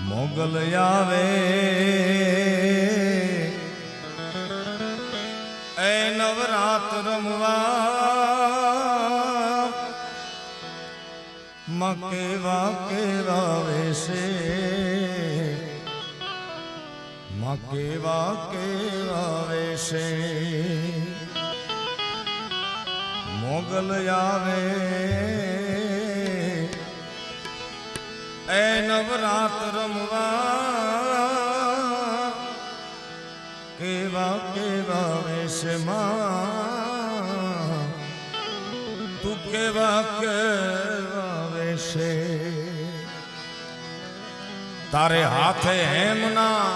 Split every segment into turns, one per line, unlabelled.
મોગલ આવે એ નવરાત રમવા માં કેવા કેવા વેશે માં કેવા કેવા વેશે મોગલ આવે એ નવરાત રમવા કેવા કેવા વેશે માં તું કેવા કેવા વેશે તારે હાથે હેમના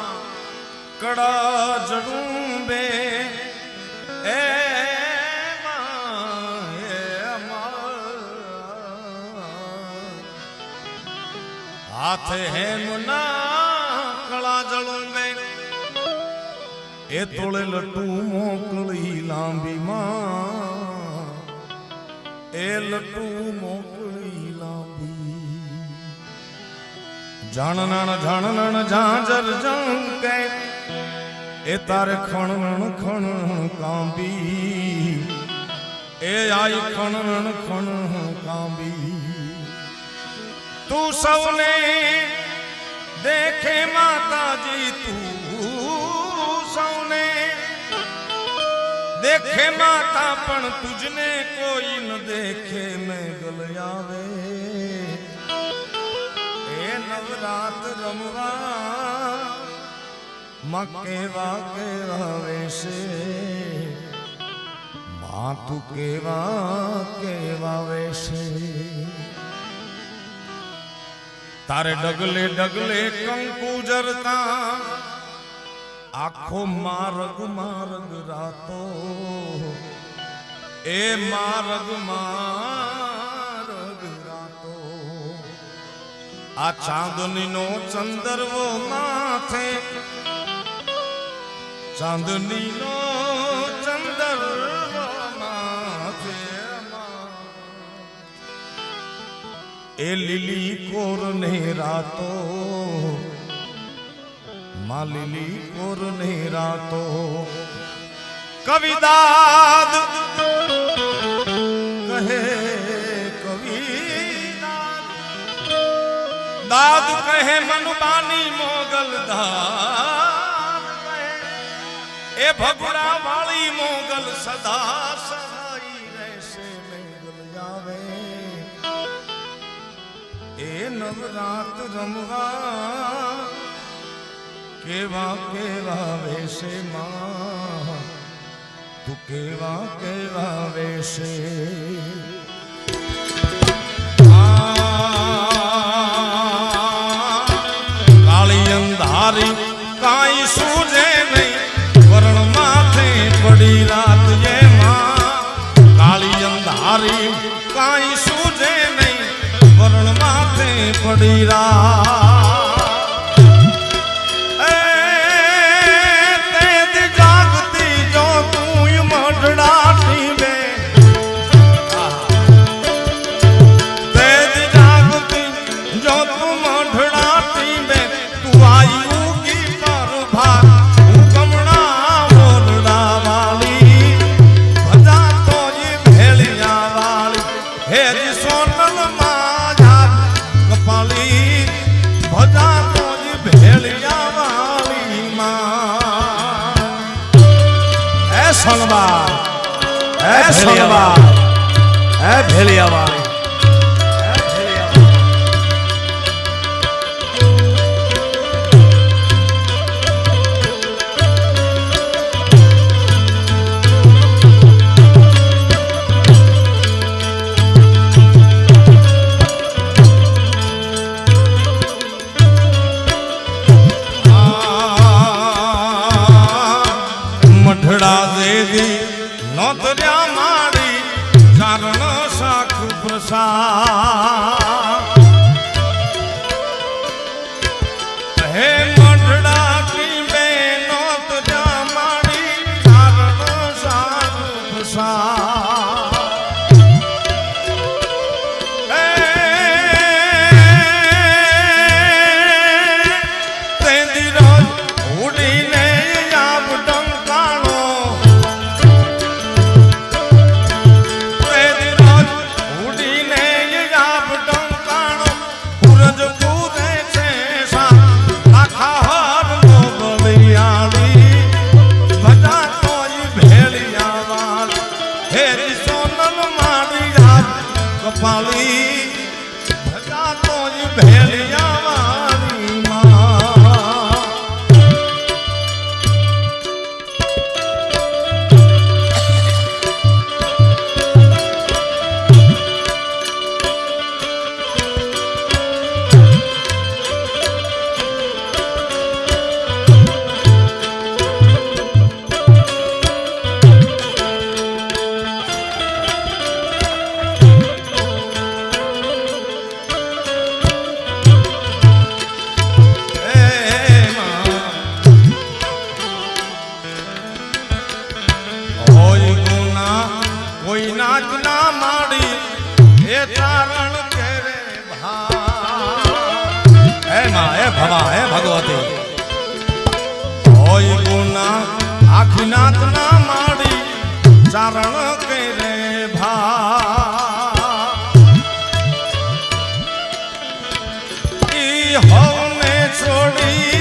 કડા જડુંબે એ હાથે હેમના કળા જળુંબે એ તોળે લટુ મોકળી લાંબી માં એ લટુ મોકળી લાંબી જાણનાણ ઝાંઝર જંકે એ તારે ખણણ ખણ કાંબી એ આઈ ખણણ ખણ કાંબી તું સૌને દેખે માતાજી તું સૌને દેખે માતા પણ તુજને કોઈ ન દેખે મેં ગલ આવે એ નવરાત રમવા માં કેવા કેવા વેશે માં તું કેવા કેવા વેશે તારે ડગલે ડગલે કંકુ જરતા આખો માર્ગ માર્ગ રાતો એ માર્ગ માર્ગ રાતો આ ચાંદની નો ચંદરવો માથે ચાંદની નો ચંદરવો માથે એ લીલી કોર ને રાતો માં લીલી કોર ને રાતો કવિદાદ કહે કવિદાદ દાદ કહે મનબાની મોગલ દાદ એ ભગુડા વાળી મોગલ સદા સહાઈ રહેશે મેઘલ આવે એ નવરાત રમવા કેવા કેવા વેશે માં તું કેવા કેવા વેશે કાળી અંધારી કાંઈ સૂજે નહીં વરણ માથે પડી રાત જે માં કાળી અંધારી કાંઈ સૂજે નહીં વરણ માથે પડી તેજ જાગતી જો તું મઢડાટી બે તેજ જાગતી જો તું મઢડાટી બે તું આઈ ઉગી પર ભાર હું કમણા મોરડા વાળી ભજા તો એ ભેળિયા વાળી હે જી સોનલ માં ભજા તો ભેળિયા વાળી માં એ સોનબા એ સોનબા એ ભેળિયા વાળી મઢડા દેવી નોતર્યા માડી ચારણ શાખ પ્રસાદ હે મઢડા કી બે નોતર્યા માડી ચારણ શાખ પ્રસાદ
माँ हे भवा हे भगवती
होई गुना आखिनाथ ना माड़ी चारण करे भा ई होने छोड़ी